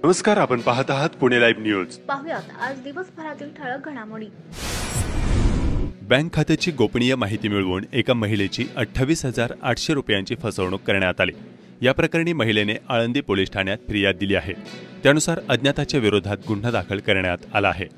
नमस्कार, आपण पाहत आहात पुणे लाईव्ह न्यूज। पाहुयात आज दिवसभरातील ठळक घडामोडी। बँक खात्याची गोपनीय माहिती मिळवून एका महिलेची 28,800 रुपयांची फसवणूक करण्यात आली। या प्रकरणी महिलेने आळंदी पोलीस ठाण्यात फिर्याद दिली आहे। त्यानुसार अज्ञाताच्या विरोधात गुन्हा दाखल करण्यात आला आहे।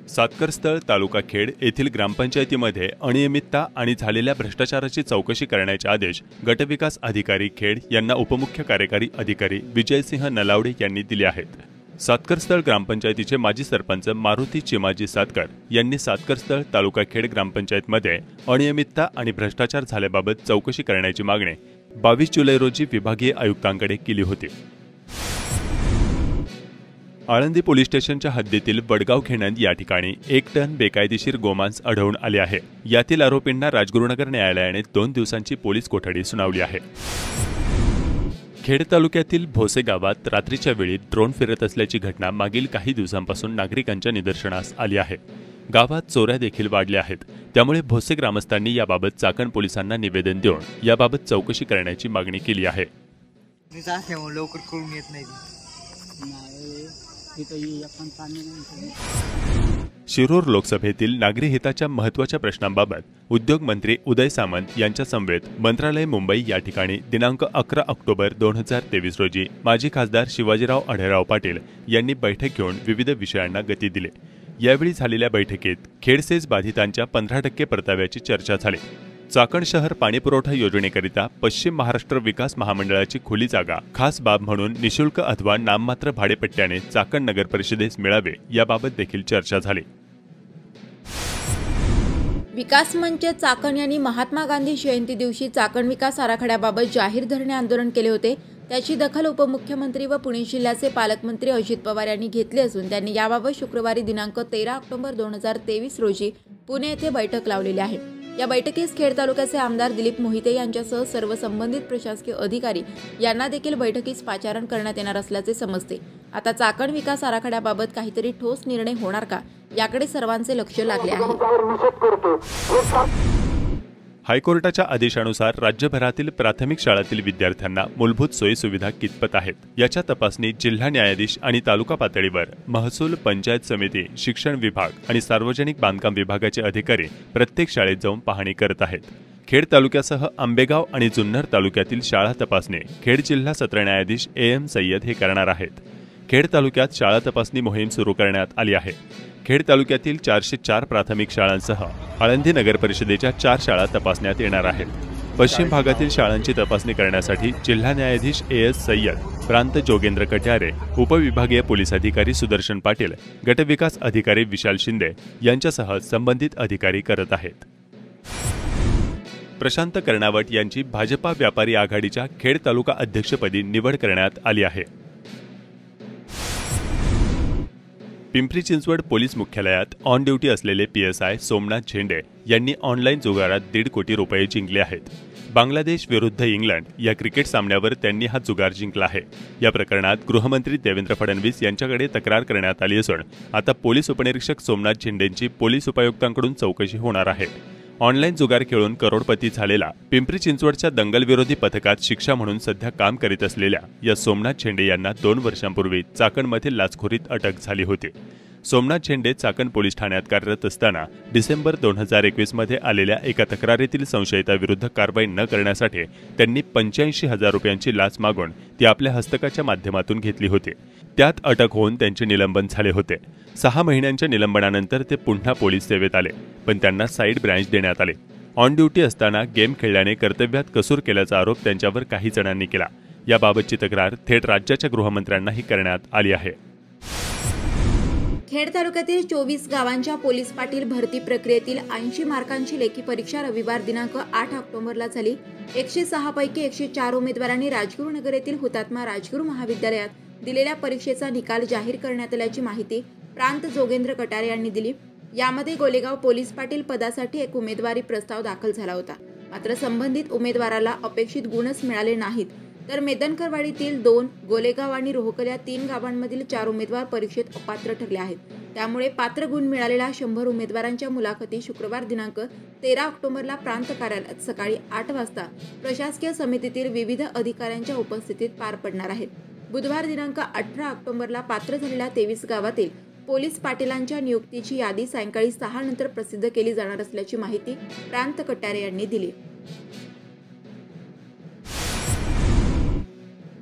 सातकरस्थळ तालुका खेड येथील ग्रामपंचायतीमध्ये अनियमितता आणि झालेल्या भ्रष्टाचाराची चौकशी करण्याचे आदेश गटविकास अधिकारी खेड यांना उपमुख्य कार्यकारी अधिकारी विजयसिंह नलावडे यांनी दिले आहेत। सातकरस्थळ ग्रामपंचायतीचे माजी सरपंच मारुती चिमाजी सातकर यांनी सातकरस्थळ तालुका खेड ग्रामपंचायतमध्ये अनियमितता आणि भ्रष्टाचार झाल्याबाबत चौकशी करण्याची मागणी 22 जुलै रोजी विभागीय आयुक्तांकडे केली होती। आळंदी पोलीस स्टेशनच्या हद्दीतील वडगाव खेणंद या ठिकाणी 1 टन बेकायदेशीर गोमांस आढळून आले आहे। यातील आरोपींना राजगुरुनगर न्यायालयाने 2 दिवसांची पोलीस कोठडी सुनावली आहे। खेड तालुक्यातील भोसे गावात रात्रीच्या वेळी ड्रोन फिरत असल्याची घटना मागील काही दिवसांपासून नागरिकांच्या निदर्शनास आली आहे। गावात चोऱ्या देखील वाढल्या आहेत। त्यामुळे भोसे ग्रामस्थांनी याबाबत चाकण पोलिसांना निवेदन देऊन याबाबत चौकशी करण्याची मागणी केली आहे। शिरूर लोकसभेतील नागरी हिताच्या महत्त्वाच्या प्रश्नांबाबत उद्योग मंत्री उदय सामंत यांच्या समवेत मंत्रालय मुंबई या ठिकाणी दिनांक 11 ऑक्टोबर 2023 रोजी माजी खासदार शिवाजीराव आढळराव पाटील यांनी बैठक घेऊन विविध विषयांना गती दिली। यावेळी झालेल्या बैठकीत खेडसेज बाधितांच्या 15% परताव्याची चर्चा झाली। चाकण शहर पाणीपुरवठा योजनेकरिता पश्चिम महाराष्ट्र विकास महामंडळाची खुली जागा खास बाब म्हणून निशुल्क अथवा नाममात्र भाडेपट्ट्याने चाकण नगर परिषदेस मिळावे याबाबत देखील चर्चा झाली। विकास मंच चाकण यांनी महात्मा गांधी जयंती दिवशी चाकण विकास आराखड्याबाबत जाहीर धरणे आंदोलन केले होते। त्याची दखल उपमुख्यमंत्री व पुणे जिल्ह्याचे पालकमंत्री अजित पवार यांनी घेतली असून त्यांनी याबाबत शुक्रवारी दिनांक 13 ऑक्टोबर 2023 रोजी पुणे येथे बैठक लावलेली आहे। या बैठकीस खेड तालुक्याचे आमदार दिलीप मोहिते यांच्यासह सर्व संबंधित प्रशासकीय अधिकारी यांना देखील बैठकीस पाचारण करण्यात येणार असल्याचे समजते। आता चाकण विकास आराखड्याबाबत काहीतरी ठोस निर्णय होणार का याकडे सर्वांचे लक्ष लागले आहे। हायकोर्टाच्या आदेशानुसार राज्यभरातील प्राथमिक शाळांतील विद्यार्थ्यांना मूलभूत सोयीसुविधा कितपत आहेत याच्या तपासणी जिल्हा न्यायाधीश आणि तालुका पातळीवर महसूल, पंचायत समिती, शिक्षण विभाग आणि सार्वजनिक बांधकाम विभागाचे अधिकारी प्रत्येक शाळेत जाऊन पाहणी करत आहेत। खेड तालुक्यासह आंबेगाव आणि जुन्नर तालुक्यातील शाळा तपासणी खेड जिल्हा सत्र न्यायाधीश AM सय्यद हे करणार आहेत। खेड तालुक्यात शाळा तपासणी मोहीम सुरू करण्यात आली आहे। खेड तालुक्यातील 404 प्राथमिक शाळांसह आळंदी नगर परिषदेच्या 4 शाळा तपासण्यात येणार आहेत। पश्चिम भागातील शाळांची तपासणी करण्यासाठी जिल्हा न्यायाधीश AS सय्यद, प्रांत जोगेंद्र कट्यारे, उपविभागीय पोलीस अधिकारी सुदर्शन पाटील, गटविकास अधिकारी विशाल शिंदे यांच्यासह संबंधित अधिकारी करत आहेत। प्रशांत कर्णावट यांची भाजपा व्यापारी आघाडीच्या खेड तालुका अध्यक्षपदी निवड करण्यात आली आहे। पिंपरी चिंचवड पोलीस मुख्यालयात ऑन ड्युटी असलेले PSI सोमनाथ झेंडे यांनी ऑनलाईन जुगारात 1.5 कोटी रुपये जिंकले आहेत। बांगलादेश विरुद्ध इंग्लंड या क्रिकेट सामन्यावर त्यांनी हा जुगार जिंकला आहे। या प्रकरणात गृहमंत्री देवेंद्र फडणवीस यांच्याकडे तक्रार करण्यात आली असून आता पोलीस उपनिरीक्षक सोमनाथ झेंडेंची पोलीस उपायुक्तांकडून चौकशी होणार आहे। ऑनलाईन जुगार खेळून करोडपती झालेला पिंपरी चिंचवडच्या दंगलविरोधी पथकात शिक्षा म्हणून सध्या काम करीत असलेल्या या सोमनाथ झेंडे यांना 2 वर्षांपूर्वी चाकणमधील लाचखोरीत अटक झाली होती। सोमनाथ झेंडे चाकण पोलीस ठाण्यात कार्यरत असताना डिसेंबर 2021 मध्ये आलेल्या एका तक्रारीतील संशयिताविरुद्ध कारवाई न करण्यासाठी त्यांनी 85,000 रुपयांची लाच मागून ती आपल्या हस्तकाच्या माध्यमातून घेतली होती। त्यात अटक होऊन त्यांचे निलंबन झाले होते। 6 महिन्यांच्या निलंबनानंतर ते पुन्हा पोलीस सेवेत आले, पण त्यांना साईड ब्रँच देण्यात आले। ऑन ड्युटी असताना गेम खेळल्याने कर्तव्यात कसूर केल्याचा आरोप त्यांच्यावर काही जणांनी केला। याबाबतची तक्रार थेट राज्याच्या गृहमंत्र्यांनाही करण्यात आली आहे। खेड तालुक्यातील 24 गावांच्या पोलीस पाटील भरती प्रक्रियेतील 80 मार्कांची लेखी परीक्षा रविवार दिनांक 8 ऑक्टोबरला झाली। 106 पैकी 104 उमेदवारांनी राजगुरुनगर येथील हुतात्मा राजगुरू महाविद्यालयात दिलेल्या परीक्षेचा निकाल जाहीर करण्यात आल्याची माहिती प्रांत जोगेंद्र कटारे यांनी दिली। यामध्ये गोलेगाव पोलीस पाटील पदासाठी एक उमेदवारी प्रस्ताव दाखल झाला होता, मात्र संबंधित उमेदवाराला अपेक्षित गुणच मिळाले नाहीत। तर मेदनकरवाडीतील 2, गोलेगाव आणि रोहकल या 3 गावांमधील 4 उमेदवार परीक्षेत अपात्र ठरले आहेत। त्यामुळे पात्र गुण मिळालेल्या 100 उमेदवारांच्या मुलाखती शुक्रवार दिनांक 13 ऑक्टोबरला प्रांत कार्यालयात सकाळी 8 वाजता प्रशासकीय समितीतील विविध अधिकाऱ्यांच्या उपस्थितीत पार पडणार आहेत। बुधवार दिनांक 18 ऑक्टोबरला पात्र झालेल्या 23 गावातील पोलीस पाटीलांच्या नियुक्तीची यादी सायंकाळी 6 नंतर प्रसिद्ध केली जाणार असल्याची माहिती प्रांत कट्यारे यांनी दिली।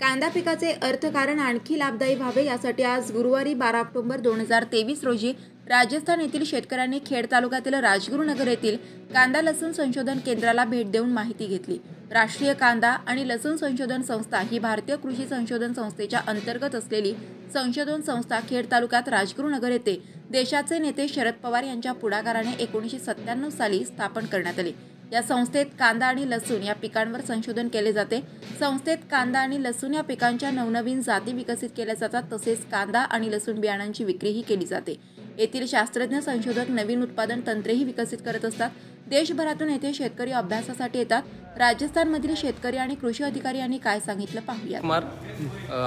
कांदा पिकाचे अर्थकारण आणखी लाभदायी व्हावे यासाठी आज गुरुवारी 12 ऑक्टोबर 2023 रोजी राजस्थान येथील शेतकऱ्यांनी खेड तालुक्यातील राजगुरुनगर येथील कांदा लसूण संशोधन केंद्राला भेट देऊन माहिती घेतली। राष्ट्रीय कांदा आणि लसूण संशोधन संस्था ही भारतीय कृषी संशोधन संस्थेच्या अंतर्गत असलेली संशोधन संस्था खेड तालुक्यात राजगुरुनगर येथे देशाचे नेते शरद पवार यांच्या पुढाकाराने 1997 साली स्थापन करण्यात आली। या संस्थेत कांदा आणि लसूण या पिकांवर संशोधन केले जाते। संस्थेत कांदा आणि लसूण या पिकांच्या नवनवीन जाती विकसित केल्या जातात, तसेच कांदा आणि लसूण बियाणांची विक्रीही केली जाते। येथील शास्त्रज्ञ संशोधक नवीन उत्पादन तंत्रेही विकसित करत असतात। देशभरातून येथे शेतकरी अभ्यासासाठी येतात। राजस्थानमधील शेतकरी आणि कृषी अधिकारी यांनी काय सांगितलं पाहूया।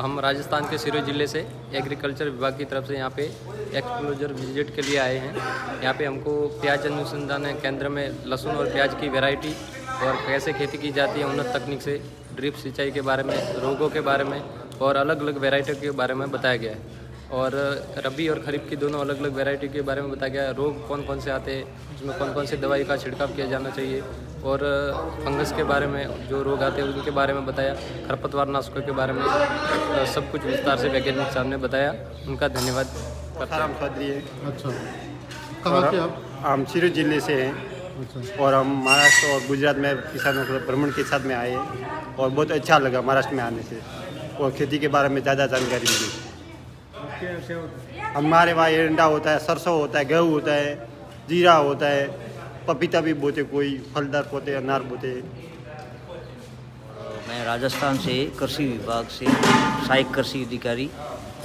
हम राजस्थान के सिरोही जिले से एग्रीकल्चर विभाग की तरफ से यहाँ पे एक्सप्लोजर विजिट के लिए आए हैं। यहाँ पे हमको प्याज अनुसंधान केंद्र में लहसुन और प्याज की वैरायटी और कैसे खेती की जाती है उन्नत तकनीक से, ड्रिप सिंचाई के बारे में, रोगों के बारे में और अलग अलग वैरायटी के बारे में बताया गया है। और रबी और खरीफ की दोनों अलग अलग वैरायटी के बारे में बताया गया है। रोग कौन कौन से आते हैं, उसमें कौन कौन से दवाई का छिड़काव किया जाना चाहिए, और फंगस के बारे में जो रोग आते हैं उनके बारे में बताया। खरपतवार नाशकों के बारे में सब कुछ विस्तार से वैज्ञानिक साहब ने बताया। उनका धन्यवाद। राम खत्री है। अच्छा, कहाँ के आप? हम सिरोही जिले से हैं। अच्छा, और हम महाराष्ट्र और गुजरात में किसानों के भ्रमण के साथ में आए हैं और बहुत अच्छा लगा महाराष्ट्र में आने से, और खेती के बारे में ज़्यादा जानकारी मिली। हमारे वहाँ एरंडा होता है, सरसों होता है, गेहूँ होता है, जीरा होता है, पपीता भी बोते, कोई फलदार बोते, अनार बोते। मैं राजस्थान से कृषि विभाग से सहायक कृषि अधिकारी।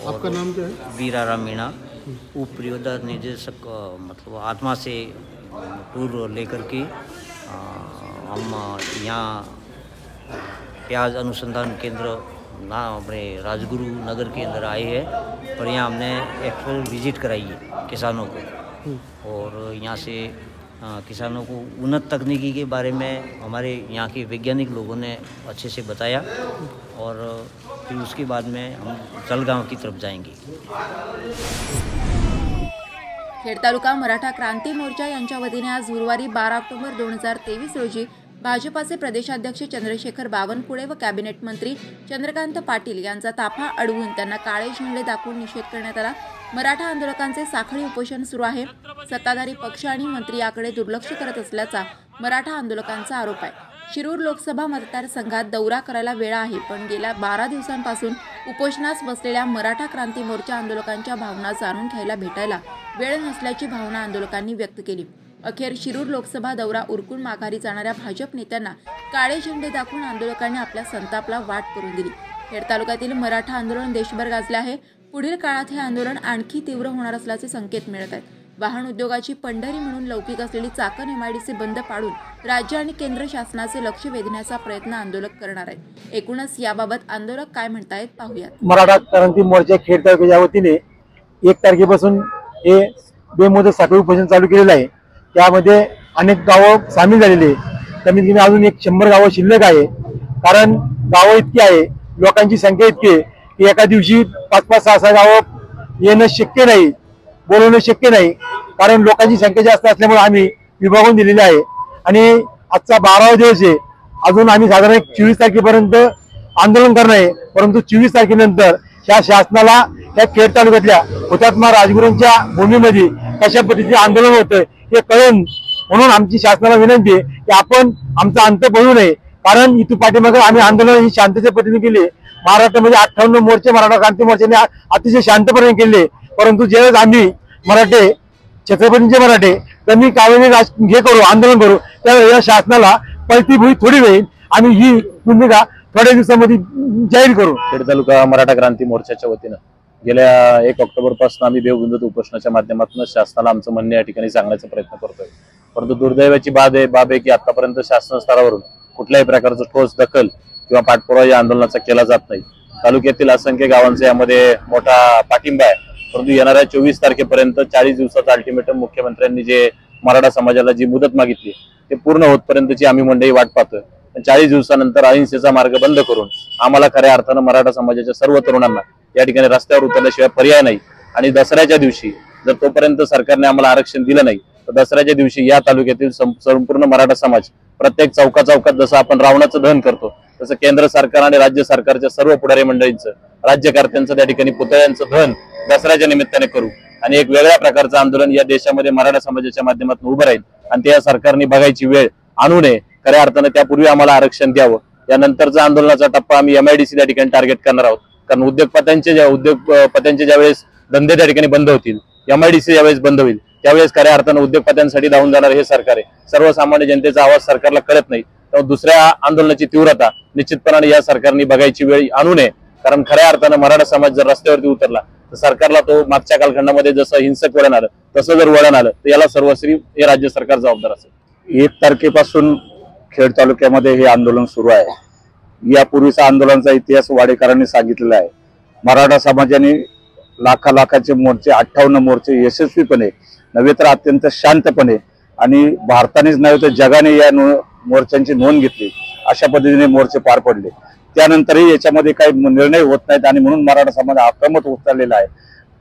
आपका नाम क्या है? वीराराम मीणा, उप परियोजना निदेशक, मतलब आत्मा से टूर लेकर के हम यहाँ प्याज अनुसंधान केंद्र ना अपने राजगुरु नगर के अंदर आए हैं। और यहाँ हमने एक्चुअल विजिट कराई है किसानों को, और यहाँ से किसानों को उन्नत तकनीकी के बारे में हमारे यहाँ के वैज्ञानिक लोगों ने अच्छे से बताया। और फिर उसके बाद में हम जलगांव की तरफ जाएंगे। खेड तालुका मराठा क्रांती मोर्चा यांच्या वतीने आज गुरुवारी 12 ऑक्टोबर 2023 रोजी भाजपाचे प्रदेशाध्यक्ष चंद्रशेखर बावनकुळे व कॅबिनेट मंत्री चंद्रकांत पाटील यांचा ताफा अडवून त्यांना काळे झेंडे दाखवून निषेध करण्यात आला। मराठा आंदोलकांचे साखळी उपोषण सुरू आहे। सत्ताधारी पक्ष आणि मंत्री याकडे दुर्लक्ष करत असल्याचा मराठा आंदोलकांचा आरोप आहे। शिरूर लोकसभा मतदारसंघात दौरा करायला वेळ आहे, पण गेल्या 12 दिवसांपासून उपोषणास बसलेल्या मराठा क्रांती मोर्चा आंदोलकांच्या भावना जाणून घ्यायला भेटायला वेळ नसल्याची भावना आंदोलकांनी व्यक्त केली। अखेर शिरूर लोकसभा दौरा उरकून माघारी जाणाऱ्या भाजप नेत्यांना काळे झेंडे दाखवून आंदोलकांनी आपल्या संतापला वाट करून दिली। खेड तालुक्यातील मराठा आंदोलन देशभर गाजले आहे। पुढील काळात हे आंदोलन आणखी तीव्र होणार असल्याचे संकेत मिळत आहेत। वाहन उद्योगाची पंढरी म्हणून लौकिक असलेली चाकण एमआयडीसी बंद पाडून राज्य आणि केंद्र शासनाचे लक्ष वेधण्याचा प्रयत्न आंदोलक करणार आहेत। एकूणच याबाबत आंदोलक काय म्हणतायत पाहूयात। मराठा क्रांती मोर्चा खेड तालुक्याच्या वतीने 1 तारखेपासून हे बेमुदत साखळी उपोषण चालू केलेलं आहे। त्यामध्ये अनेक गावं सामील झालेली आहे। कमीत कमी अजून 100 गावं शिल्लक आहे। कारण गावं इतकी आहे, लोकांची संख्या इतकी आहे की एका दिवशी 5-5, 6-6 गावं येणं शक्य नाही, बोलवणं शक्य नाही। कारण लोकांची संख्या जास्त असल्यामुळे आम्ही विभागून दिलेले आहे। आणि आजचा 12वा दिवस आहे। अजून आम्ही साधारण 24 तारखेपर्यंत आंदोलन करणार आहे। परंतु 24 तारखेनंतर या शासनाला या खेड तालुक्यातल्या हुतात्मा राजगुरूंच्या भूमीमध्ये कशा पद्धतीचे आंदोलन होतं हे कळून, म्हणून आमची शासनाला विनंती आहे की आपण आमचा अंत पडू नये। कारण इथून पाठीमागे आम्ही आंदोलन ही शांततेच्या पद्धतीने केले। महाराष्ट्रामध्ये 58 मोर्चे मराठा क्रांती मोर्चाने अतिशय शांतपणे केले। परंतु ज्यावेळेस आम्ही मराठे, छत्रपतींचे मराठे कमी काळाने हे करू, आंदोलन करू, त्यावेळेस या शासनाला पलटी भुई थोडी होईल। आम्ही ही भूमिका थोड्या दिवसामध्ये जाहीर करू। खेड तालुका मराठा क्रांती मोर्चाच्या वतीनं गेल्या 1 ऑक्टोबर पासून आम्ही बेमुदत उपोषणाच्या माध्यमातून शासनाला आमचं म्हणणं या ठिकाणी सांगण्याचा प्रयत्न करतोय। परंतु दुर्दैवाची बाब आहे की आतापर्यंत शासन स्तरावरून कुठल्याही प्रकारचं ठोस दखल किंवा पाठपुरावा या आंदोलनाचा केला जात नाही। तालुक्यातील असंख्य गावांचा यामध्ये मोठा पाठिंबा आहे। परंतु येणाऱ्या 24 तारखेपर्यंत 40 दिवसाचा अल्टिमेटम मुख्यमंत्र्यांनी जे मराठा समाजाला जी मुदत मागितली ते पूर्ण होतपर्यंतची आम्ही मंडळी वाट पाहतोय। 40 दिवसानंतर अहिंसेचा मार्ग बंद करून आम्हाला खऱ्या अर्थानं मराठा समाजाच्या सर्व तरुणांना या ठिकाणी रस्त्यावर उतरल्याशिवाय पर्याय नाही। आणि दसऱ्याच्या दिवशी जर तोपर्यंत सरकारने आम्हाला आरक्षण दिलं नाही तर दसऱ्याच्या दिवशी या तालुक्यातील संपूर्ण मराठा समाज प्रत्येक चौकात जसं आपण रावणाचं दहन करतो तसं केंद्र सरकार आणि राज्य सरकारच्या सर्व पुढारी मंडळींचं, राज्यकर्त्यांचं त्या ठिकाणी पुतळ्यांचं दहन दसऱ्याच्या निमित्ताने करू आणि एक वेगळ्या प्रकारचं आंदोलन या देशामध्ये मराठा समाजाच्या माध्यमातून उभं राहील आणि ते या सरकारने बघायची वेळ आणू नये। खऱ्या अर्थानं त्यापूर्वी आम्हाला आरक्षण द्यावं। यानंतरचा आंदोलनाचा टप्पा आम्ही MIDC त्या ठिकाणी टार्गेट करणार आहोत, कारण उद्योगपत्यांचे ज्यावेळेस धंदे त्या ठिकाणी बंद होतील, MIDC ज्यावेळेस बंद होईल त्यावेळेस खऱ्या अर्थानं उद्योगपत्यांसाठी धावून जाणार हे सरकार आहे। सर्वसामान्य जनतेचा आवाज सरकारला कळत नाही, तेव्हा दुसऱ्या आंदोलनाची तीव्रता निश्चितपणे या सरकारने बघायची वेळ आणू नये, कारण खऱ्या अर्थानं मराठा समाज जर रस्त्यावरती उतरला तर सरकारला तो मागच्या कालखंडामध्ये जसं हिंसक वळण आलं तसं जर वळण आलं तर याला सर्वस्वी हे राज्य सरकार जबाबदार असेल। 1 तारखेपासून खेड तालुक्यामध्ये हे आंदोलन सुरू आहे। यापूर्वीचा आंदोलनाचा इतिहास वाडेकरांनी सांगितलेला आहे। मराठा समाजाने लाखाचे मोर्चे, 58 मोर्चे यशस्वीपणे नव्हे तर अत्यंत शांतपणे आणि भारतानेच नव्हे तर जगाने या मोर्चांची नोंद घेतली, अशा पद्धतीने मोर्चे पार पडले। त्यानंतरही याच्यामध्ये काही निर्णय होत नाहीत आणि म्हणून मराठा समाज आक्रमक उतरलेला आहे।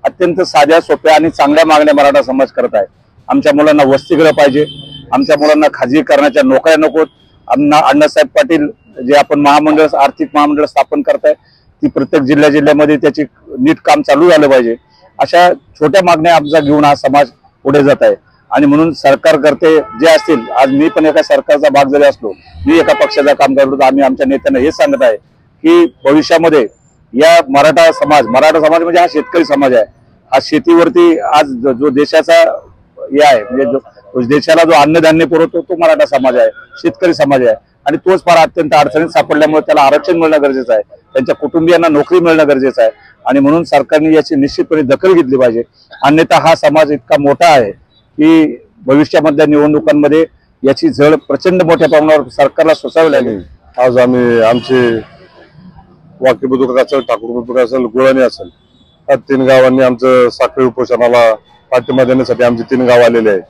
अत्यंत साध्या सोप्या आणि चांगल्या मागण्या मराठा समाज करत आहे। आमच्या मुलांना वसतिगृह पाहिजे, आमच्या मुलांना खाजगीकरणाच्या नोकऱ्या नकोत। अण्णासाहेब पाटील जे आपण महामंडळ, आर्थिक महामंडळ स्थापन करताय ती प्रत्येक जिल्ह्यामध्ये त्याची नीट काम चालू झालं पाहिजे। अशा छोट्या मागण्या आमचा घेऊन हा समाज पुढे जात आहे आणि म्हणून सरकारकर्ते जे असतील, आज मी पण एका सरकारचा भाग जरी असलो, मी एका पक्षाचा काम करतो, आम्ही आमच्या नेत्यांना हे सांगत आहे की भविष्यामध्ये या मराठा समाज म्हणजे हा शेतकरी समाज आहे। हा शेतीवरती आज जो देशाचा हे आहे, म्हणजे देशाला जो अन्नधान्य पुरवतो तो मराठा समाज आहे, शेतकरी समाज आहे आणि तोच फार अत्यंत अडचणीत सापडल्यामुळे त्याला आरक्षण मिळणं गरजेचं आहे, त्यांच्या कुटुंबियांना नोकरी मिळणं गरजेचं आहे आणि म्हणून सरकारने याची निश्चितपणे दखल घेतली पाहिजे। अन्यथा हा समाज इतका मोठा आहे की भविष्यामधल्या निवडणुकांमध्ये याची झळ प्रचंड मोठ्या प्रमाणावर सरकारला सोसावी लागेल। आज आम्ही आमचे वाकी बुद्रुक असेल, ठाकूर बुद्रुक असेल, गुळणी असेल, या 3 गावांनी आमचं साखळी उपोषणाला पाठिंबा देण्यासाठी आमचे 3 गाव आलेले आहेत।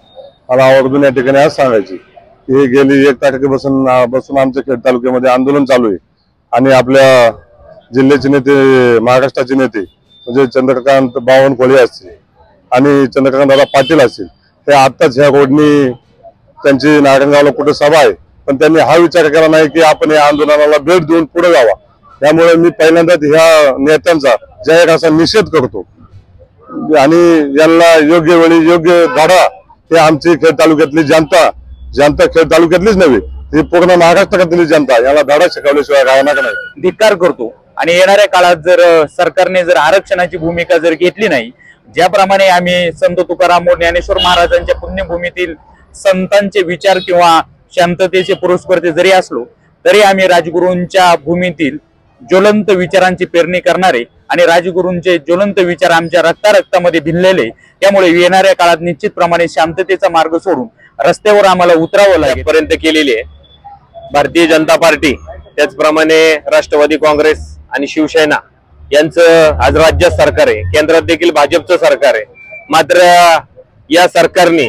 मला आवर्जून या ठिकाणी आज सांगायची की हे गेली 1 तारखेपासून आमच्या खेड तालुक्यामध्ये आंदोलन चालू आहे आणि आपल्या जिल्ह्याचे नेते, महाराष्ट्राचे नेते म्हणजे चंद्रकांत बावनकुळे असतील आणि चंद्रकांत दादा पाटील असतील, ते आत्ताच ह्या रोडनी त्यांची नारायणगावला कुठे सभा आहे, पण त्यांनी हा विचार केला नाही की आपण या आंदोलनाला भेट देऊन पुढे जावा। त्यामुळे मी पहिल्यांदाच ह्या नेत्यांचा जाहीर असा निषेध करतो आणि यांना योग्य वेळी योग्य धडा हे आमची खेड तालुक्यातली जनता खेड तालुक्यातलीच नव्हे, ही पूर्ण महाराष्ट्रातली जनता याला धडा शिकवल्याशिवाय राहणार नाही। धिक्कार करतो आणि येणाऱ्या काळात जर सरकारने जर आरक्षणाची भूमिका जर घेतली नाही, ज्याप्रमाणे आम्ही संत तुकाराम ज्ञानेश्वर महाराजांच्या पुण्यभूमीतील संतांचे विचार किंवा शांततेचे पुरस्कर्ते जरी असलो तरी आम्ही राजगुरूंच्या भूमीतील ज्वलंत विचारांची पेरणी करणारे आणि राजगुरूंचे ज्वलंत विचार आमच्या रक्तामध्ये भिनलेले, त्यामुळे येणाऱ्या काळात निश्चितप्रमाणे शांततेचा मार्ग सोडून रस्त्यावर आम्हाला उतरावं लागेल पर्यंत केलेली आहे। भारतीय जनता पार्टी त्याचप्रमाणे राष्ट्रवादी काँग्रेस आणि शिवसेना यांचं आज राज्यात सरकार आहे, केंद्रात देखील भाजपचं सरकार आहे। मात्र या सरकारने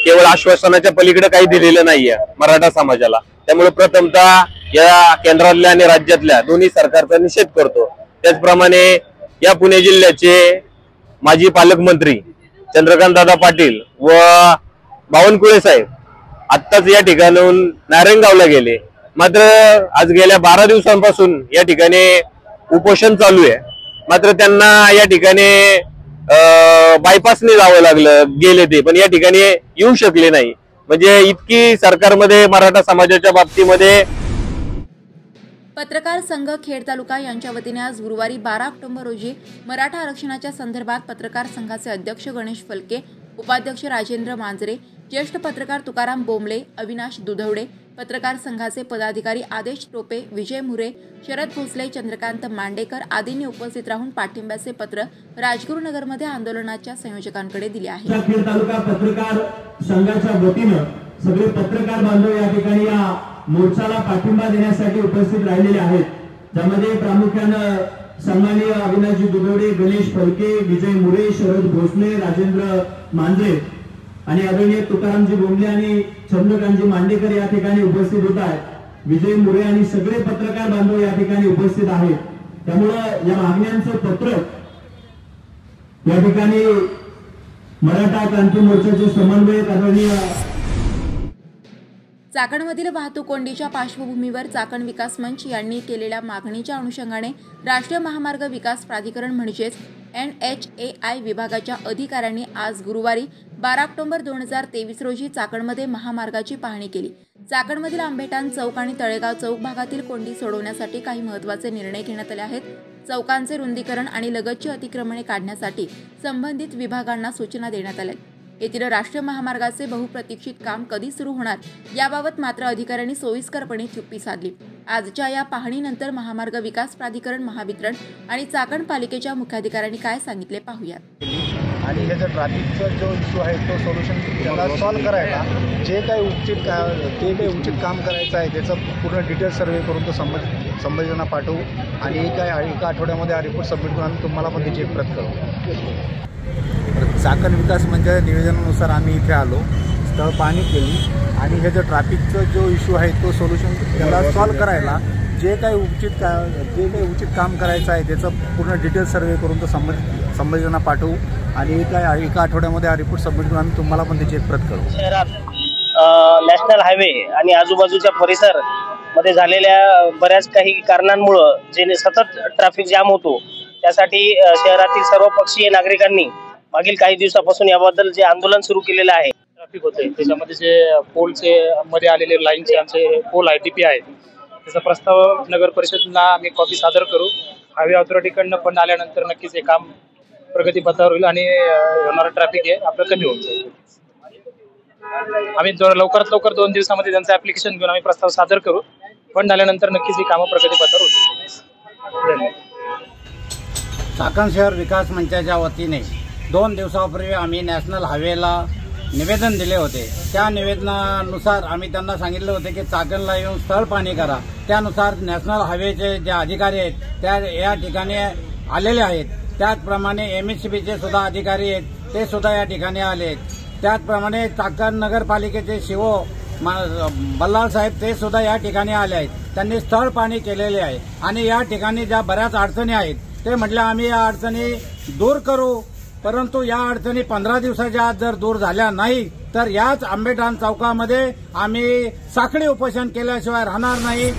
केवळ आश्वासनाच्या पलीकडे काही दिलेलं नाहीये मराठा समाजाला। त्यामुळे प्रथमतः या केंद्रातल्या आणि राज्यातल्या दोन्ही सरकारचा निषेध करतो। त्याचप्रमाणे या पुणे जिल्ह्याचे माजी पालकमंत्री चंद्रकांत दादा पाटील व बावनकुळे साहेब आत्ताच या ठिकाणाहून नारायणगावला गेले, मात्र आज गेल्या 12 दिवसांपासून या ठिकाणी उपोषण चालू आहे। मात्र त्यांना या ठिकाणी बायपासने जावं लागलं, गेले ते पण या ठिकाणी येऊ शकले नाही। म्हणजे इतकी सरकारमध्ये मराठा समाजाच्या बाबतीमध्ये। पत्रकार संघ खेड तालुका यांच्या वतीने आज गुरुवारी 12 ऑक्टोबर रोजी मराठा आरक्षणाच्या संदर्भात पत्रकार संघाचे अध्यक्ष गणेश फलके, उपाध्यक्ष राजेंद्र मांजरे, ज्येष्ठ पत्रकार तुकाराम बोंबले, अविनाश दुधवडे, पत्रकार संघाचे पदाधिकारी आदेश टोपे, विजय मुरे, शरद भोसले, चंद्रकांत मांडेकर आदींनी उपस्थित राहून पाठिंब्याचे पत्र राजगुरुनगरमध्ये आंदोलनाच्या संयोजकांकडे दिले आहे। खेड तालुका पत्रकार संघाच्या वतीनं सगळे पत्रकार बांधव या ठिकाणी या मोर्चाला पाठिंबा देण्यासाठी उपस्थित राहिलेले आहेत, ज्यामध्ये प्रामुख्यानं सन्माननीय अविनाशजी दुधवडे, गणेश फलके, विजय मुरे, शरद भोसले, राजेंद्र मांजरे आणि आदरणीय तुकारामजी बोंबले आणि चंद्रकांतजी मांडेकर या ठिकाणी उपस्थित होत आहेत। विजय मुरे आणि सगळे पत्रकार बांधव या ठिकाणी उपस्थित आहेत। त्यामुळे या मागण्यांचं पत्र या ठिकाणी मराठा क्रांती मोर्चाचे समन्वयक आदरणीय चाकणमधील वाहतूक कोंडीच्या पार्श्वभूमीवर चाकण विकास मंच यांनी केलेल्या मागणीच्या अनुषंगाने राष्ट्रीय महामार्ग विकास प्राधिकरण म्हणजेच NHAI विभागाच्या अधिकाऱ्यांनी आज गुरुवारी 12 ऑक्टोबर 2023 रोजी चाकणमध्ये महामार्गाची पाहणी केली। चाकणमधील आंबेटान चौक आणि तळेगाव चौक भागातील कोंडी सोडवण्यासाठी काही महत्त्वाचे निर्णय घेण्यात आले आहेत। चौकांचे रुंदीकरण आणि लगतची अतिक्रमणे काढण्यासाठी संबंधित विभागांना सूचना देण्यात आल्या। येथील राष्ट्रीय महामार्गाचे बहुप्रतीक्षित काम कधी सुरू होणार याबाबत मात्र अधिकाऱ्यांनी सोयीस्करपणे चुप्पी साधली। आजच्या या पाहणीनंतर महामार्ग विकास प्राधिकरण, महावितरण आणि चाकण पालिकेच्या मुख्याधिकाऱ्यांनी काय सांगितले पाहूयात। आणि हे जर ट्रॅफिकचा जो इश्यू आहे तो सोल्युशन त्याला सॉल्व्ह करायला जे काही उचित काम करायचं आहे त्याचं पूर्ण डिटेल सर्वे करून तो संबंधितांना पाठवू आणि एका आठवड्यामध्ये हा रिपोर्ट सबमिट करून आम्ही तुम्हाला पण त्याची एक प्रत करू। चाकण विकास म्हणजे निवेदनानुसार आम्ही इथे आलो, स्थळ पाहणी केली आणि हे जो ट्रॅफिकचा जो इश्यू आहे तो सोल्युशन त्याला सॉल्व्ह करायला जे काही उचित काम करायचं आहे त्याचं पूर्ण डिटेल सर्वे करून तो संबंधितांना पाठवू आणि एका आठवड्यामध्ये हा रिपोर्ट सबमिट करून आम्ही तुम्हाला पण त्याची एक प्रत करू। शहरात नॅशनल हायवे आणि आजूबाजूच्या परिसर मध्ये झालेल्या बऱ्याच काही कारणांमुळे जे सतत ट्रॅफिक जाम होतो त्यासाठी शहरातील सर्व पक्षीय नागरिकांनी मागील काही दिवसापासून याबद्दल जे आंदोलन सुरू केलेलं आहे। ट्रॅफिक होते त्याच्यामध्ये जे पोलचे मध्ये आलेले लाईनचे आमचे पोल ITP आहेत त्याचा प्रस्ताव नगर परिषदेला आम्ही कॉपी सादर करू। हायवे ऑथॉरिटीकडनं पण आल्यानंतर नक्कीच हे काम प्रगतीपथावर होईल आणि होणारं ट्रॅफिक हे आपलं कमी होऊन जाईल। आम्ही लवकरात लवकर 2 दिवसामध्ये त्यांचं ऍप्लिकेशन घेऊन आम्ही प्रस्ताव सादर करू, पण आल्यानंतर नक्कीच ही कामं प्रगतीपथावर होतील। चाकण शहर विकास मंचाच्या वतीने 2 दिवसापूर्वी आम्ही नॅशनल हायवेला निवेदन दिले होते। त्या निवेदनानुसार आम्ही त्यांना सांगितले होते की चाकणला येऊन स्थळ पाहणी करा। त्यानुसार नॅशनल हायवेचे जे अधिकारी आहेत त्या या ठिकाणी आलेले आहेत। त्याचप्रमाणे MSCBचे सुद्धा अधिकारी आहेत ते सुद्धा या ठिकाणी आले आहेत। त्याचप्रमाणे चाकण नगरपालिकेचे शिवो बल्लाळ साहेब ते सुद्धा या ठिकाणी आले आहेत। त्यांनी स्थळ पाहणी केलेले आहे आणि या ठिकाणी ज्या बऱ्याच अडचणी आहेत ते म्हटलं आम्ही या अडचणी दूर करू, परंतु या अडचणी 15 दिवसाच्या आत जर दूर झाल्या नाही तर याच आंबेठाण चौकामध्ये आम्ही साखळी उपोषण केल्याशिवाय राहणार नाही।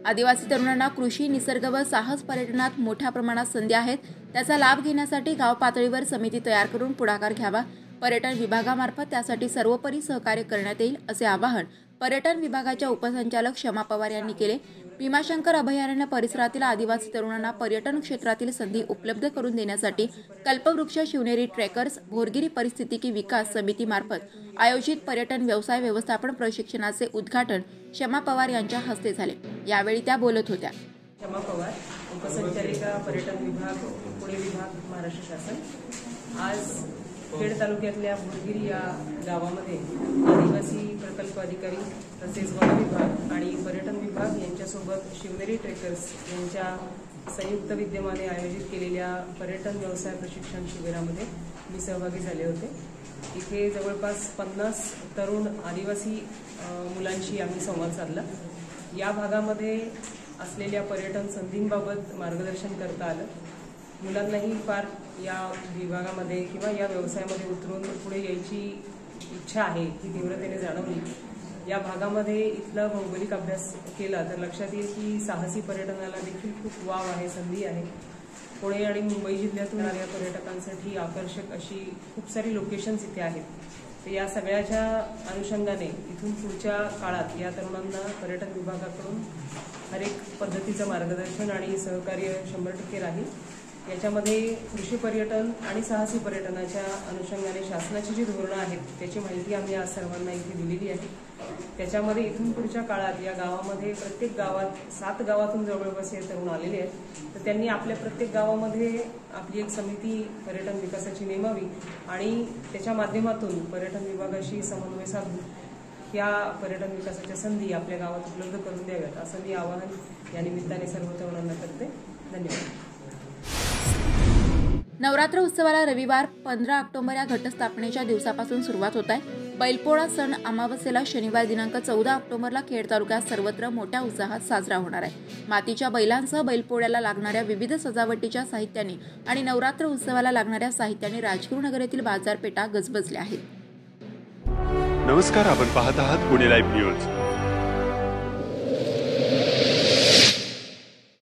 आदिवासी तरुणांना कृषी, निसर्ग व साहस पर्यटनात मोठ्या प्रमाणात संधी आहेत। त्याचा लाभ घेण्यासाठी गाव पातळीवर समिती तयार करून पुढाकार घ्यावा। पर्यटन विभागामार्फत त्यासाठी सर्वोपरी सहकार्य करण्यात येईल असे आवाहन पर्यटन विभागाच्या उपसंचालक क्षमा पवार यांनी केले। भीमाशंकर अभयारण्य परिसरातील आदिवासी तरुणांना पर्यटन क्षेत्रातील संधी उपलब्ध करून देण्यासाठी कल्पवृक्ष शिवनेरी ट्रेकर्स भोरगिरी परिस्थितिकी विकास समितीमार्फत आयोजित पर्यटन व्यवसाय व्यवस्थापन प्रशिक्षणाचे उद्घाटन क्षमा पवार यांच्या हस्ते झाले। यावेळी त्या बोलत होत्या। क्षमा पवार, उपसंचालिका पर्यटन विभाग, पुणे विभाग, महाराष्ट्र शासन। आज खेड तालुक्यातल्या भोरगिरी या गावामध्ये आदिवासी प्रकल्प अधिकारी तसेच वन विभाग आणि पर्यटन विभाग यांच्यासोबत शिवनेरी ट्रेकर्स यांच्या संयुक्त विद्यमाने आयोजित केलेल्या पर्यटन व्यवसाय प्रशिक्षण शिबिरामध्ये मी सहभागी झाले होते। इथे जवळपास 50 तरुण आदिवासी मुलांशी आम्ही संवाद साधला। या भागामध्ये असलेल्या पर्यटन संधींबाबत मार्गदर्शन करता आलं। मुलांनाही फार या विभागामध्ये किंवा या व्यवसायामध्ये उतरून पुढे यायची इच्छा आहे ही तीव्रतेने जाणवली। या भागामध्ये इथला भौगोलिक अभ्यास केला तर लक्षात येईल की साहसी पर्यटनाला देखील खूप वाव आहे, संधी आहे। पुणे आणि मुंबई जिल्ह्यातून येणाऱ्या पर्यटकांसाठी आकर्षक अशी खूप सारी लोकेशन्स इथे आहेत। तर या सगळ्याच्या अनुषंगाने इथून पुढच्या काळात या तरुणांना पर्यटन विभागाकडून हर एक पद्धतीचं मार्गदर्शन आणि सहकार्य 100% राहील। याच्यामध्ये कृषी पर्यटन आणि साहसी पर्यटनाच्या अनुषंगाने शासनाची जी धोरणं आहेत त्याची माहिती आम्ही आज सर्वांना इथे दिलेली आहे। त्याच्यामध्ये इथून पुढच्या काळात या गावामध्ये प्रत्येक गावात 7 गावातून जवळपास हे तरुण आलेले आहेत। तर त्यांनी आपल्या प्रत्येक गावामध्ये आपली एक समिती पर्यटन विकासाची नेमावी आणि त्याच्या माध्यमातून पर्यटन विभागाशी समन्वय साधून या पर्यटन विकासाच्या संधी आपल्या गावात उपलब्ध करून द्याव्यात असं मी आवाहन या निमित्ताने सर्व तरुणांना करते। धन्यवाद। नवरात्र उत्सवाला रविवार 15 ऑक्टोबर या घटस्थापनेच्या दिवसापासून सुरुवात होत आहे। बैलपोळा सण अमावस्येला शनिवार दिनांक 14 ऑक्टोबरला खेड तालुक्यात सर्वत्र मोठ्या उत्साहात साजरा होणार आहे. मातीच्या बैलांसह बैलपोळ्याला लागणाऱ्या विविध सजावटीच्या साहित्याने आणि नवरात्र उत्सवाला लागणाऱ्या साहित्याने राजगुरुनगर येथील बाजारपेठा गजबजल्या आहेत. नमस्कार, आपण पाहत आहात पुणे लाईव्ह न्यूज.